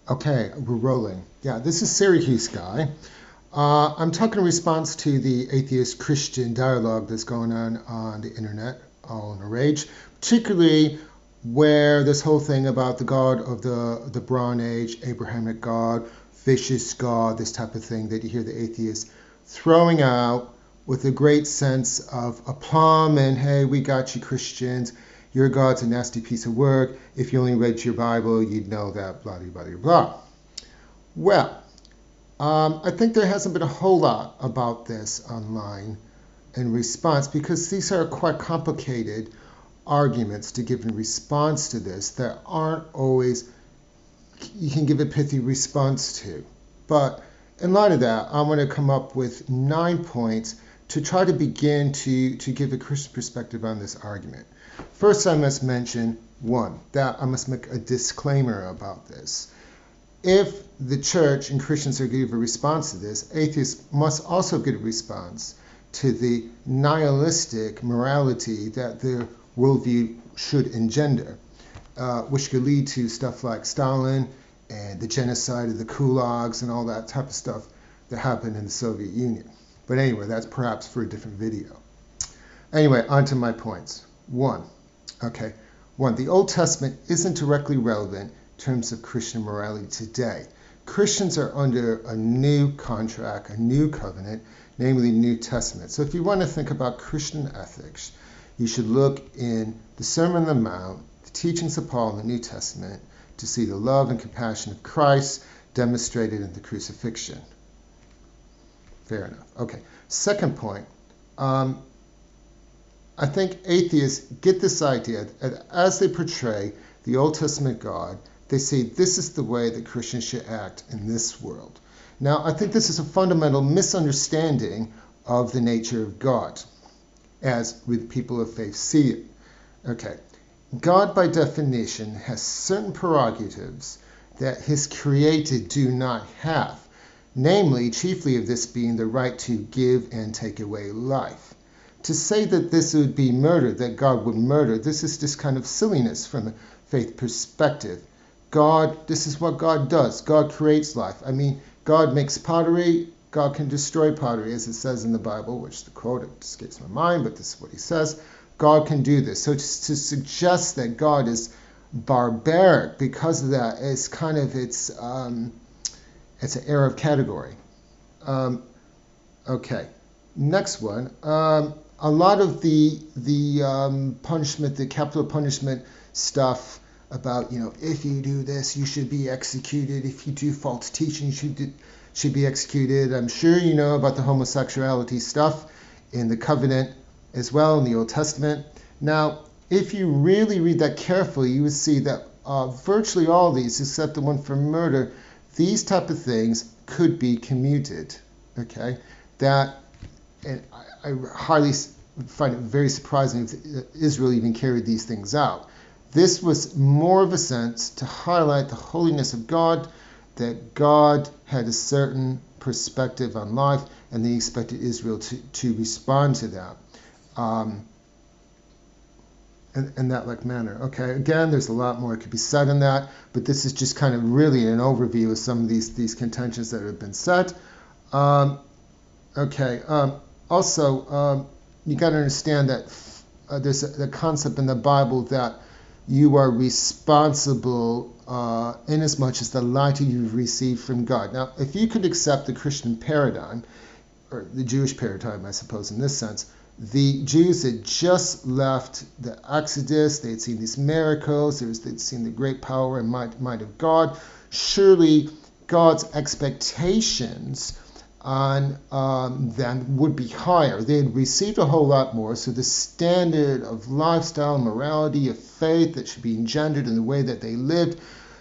Okay, we're rolling. Yeah, this is Syracuse Guy. I'm talking in response to the atheist-Christian dialogue that's going on the internet, all in a rage, particularly where this whole thing about the God of the Bronze Age, Abrahamic God, vicious God, this type of thing that you hear the atheists throwing out with a great sense of aplomb and, hey, we got you Christians. Your God's a nasty piece of work. If you only read your Bible, you'd know that, blah, blah, blah, blah. Well, I think there hasn't been a whole lot about this online in response because these are quite complicated arguments to give in response to this that aren't always you can give a pithy response to. But in light of that, I want to come up with 9 points to try to begin to give a Christian perspective on this argument. First, I must mention, one, that I must make a disclaimer about this. If the church and Christians are going to give a response to this, atheists must also give a response to the nihilistic morality that their worldview should engender, which could lead to stuff like Stalin and the genocide of the kulaks and all that type of stuff that happened in the Soviet Union. But anyway, that's perhaps for a different video. Anyway, on to my points. One, the Old Testament isn't directly relevant in terms of Christian morality today. Christians are under a new contract, a new covenant, namely the New Testament. So if you want to think about Christian ethics, you should look in the Sermon on the Mount, the teachings of Paul in the New Testament, to see the love and compassion of Christ demonstrated in the crucifixion. Fair enough. Okay. Second point. I think atheists get this idea that as they portray the Old Testament God, they say this is the way that Christians should act in this world. Now, I think this is a fundamental misunderstanding of the nature of God, as with people of faith see it. Okay. God, by definition, has certain prerogatives that his created do not have, namely, chiefly of this being the right to give and take away life. To say that this would be murder, that God would murder, this is just kind of silliness from a faith perspective. God, this is what God does. God creates life. I mean, God makes pottery. God can destroy pottery, as it says in the Bible, which the quote escapes my mind, but this is what he says. God can do this. So to suggest that God is barbaric because of that is kind of it's an error of category. Okay, next one. A lot of the punishment, the capital punishment stuff about, if you do this, you should be executed. If you do false teaching, you should be executed. I'm sure you know about the homosexuality stuff in the covenant as well in the Old Testament. Now, if you really read that carefully, you would see that virtually all these, except the one for murder, these type of things could be commuted. Okay, that and I highly find it very surprising if Israel even carried these things out. This was more of a sense to highlight the holiness of God, that God had a certain perspective on life, and they expected Israel to respond to that in that like manner. Okay, again, there's a lot more that could be said on that, but this is just kind of really an overview of some of these contentions that have been said. Also, you got to understand that there's the concept in the Bible that you are responsible in as much as the light you've received from God. Now, if you could accept the Christian paradigm, or the Jewish paradigm, I suppose, in this sense, the Jews had just left the Exodus, they had seen these miracles, they'd seen the great power and might of God. Surely God's expectations on them would be higher. They had received a whole lot more, so the standard of lifestyle, morality, of faith that should be engendered in the way that they lived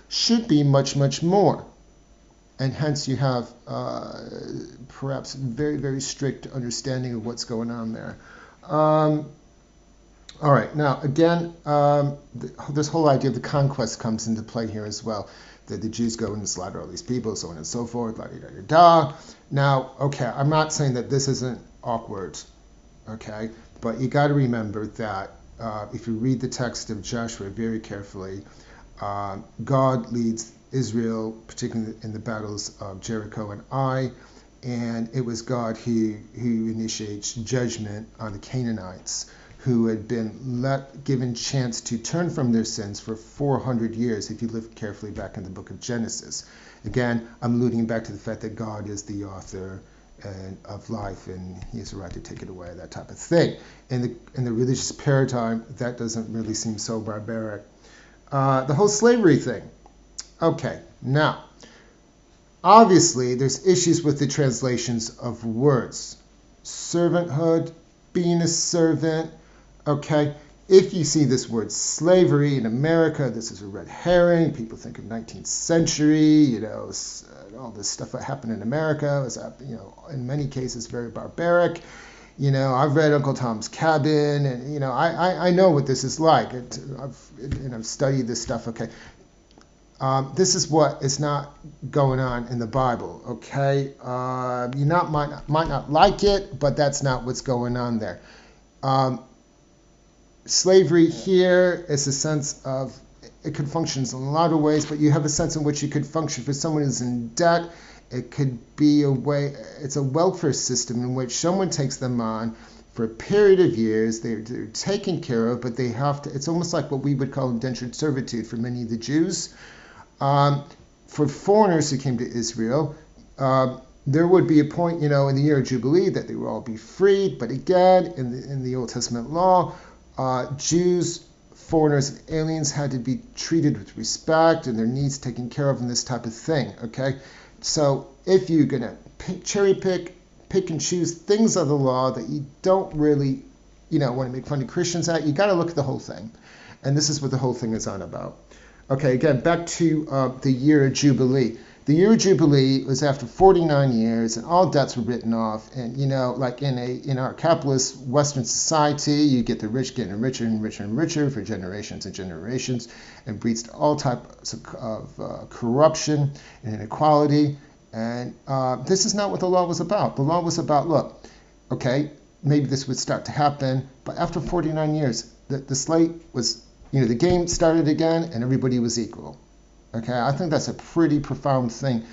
should be much, much more. And hence you have perhaps very, very strict understanding of what's going on there. All right, now again, this whole idea of the conquest comes into play here as well. That the Jews go and slaughter all these people, so on and so forth, da da da da. Now, okay, I'm not saying that this isn't awkward, okay, but you got to remember that if you read the text of Joshua very carefully, God leads Israel, particularly in the battles of Jericho and Ai, and it was God who initiates judgment on the Canaanites, who had been given chance to turn from their sins for 400 years, if you look carefully back in the book of Genesis. Again, I'm alluding back to the fact that God is the author of life, and he has a right to take it away, that type of thing. In the religious paradigm, that doesn't really seem so barbaric. The whole slavery thing. Okay, now, obviously, there's issues with the translations of words. Servanthood, being a servant, okay? If you see this word slavery in America, this is a red herring. People think of 19th century, all this stuff that happened in America was, in many cases very barbaric. I've read Uncle Tom's Cabin, and, I know what this is like. I've studied this stuff, okay? This is what is not going on in the Bible, okay? You might not like it, but that's not what's going on there. Slavery here is a sense of, it could function in a lot of ways, but you have a sense in which it could function for someone who's in debt. It could be it's a welfare system in which someone takes them on for a period of years. They're taken care of, but they have to, it's almost like what we would call indentured servitude for many of the Jews. For foreigners who came to Israel, there would be a point, in the year of Jubilee that they would all be freed. But again, in the Old Testament law, Jews, foreigners, and aliens had to be treated with respect and their needs taken care of and this type of thing, okay? So if you're going to cherry pick and choose things of the law that you don't really, want to make fun of Christians at, you got to look at the whole thing. And this is what the whole thing is on about. Okay, again, back to the year of Jubilee. The year of Jubilee was after 49 years, and all debts were written off. And, like in our capitalist Western society, you get the rich getting richer and richer and richer for generations and generations, and breeds all types of corruption and inequality. And this is not what the law was about. The law was about, look, okay, maybe this would start to happen, but after 49 years, the slate was, the game started again, and everybody was equal. Okay, I think that's a pretty profound thing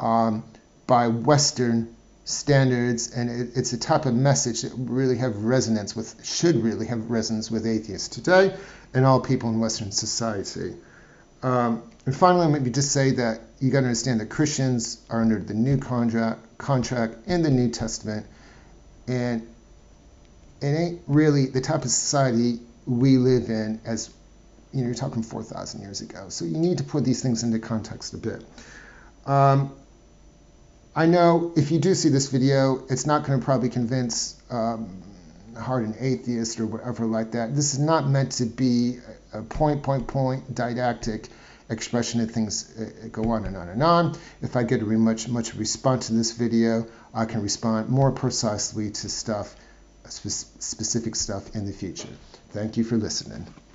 by Western standards, and it's a type of message that should really have resonance with atheists today and all people in Western society. And finally, let me just say that you got to understand that Christians are under the new contract in the New Testament, and it ain't really the type of society we live in as you're talking 4,000 years ago. So you need to put these things into context a bit. I know if you do see this video, it's not going to probably convince hardened atheist or whatever like that. This is not meant to be a point didactic expression of things go on and on and on. If I get much response to this video, I can respond more precisely to stuff, specific stuff in the future. Thank you for listening.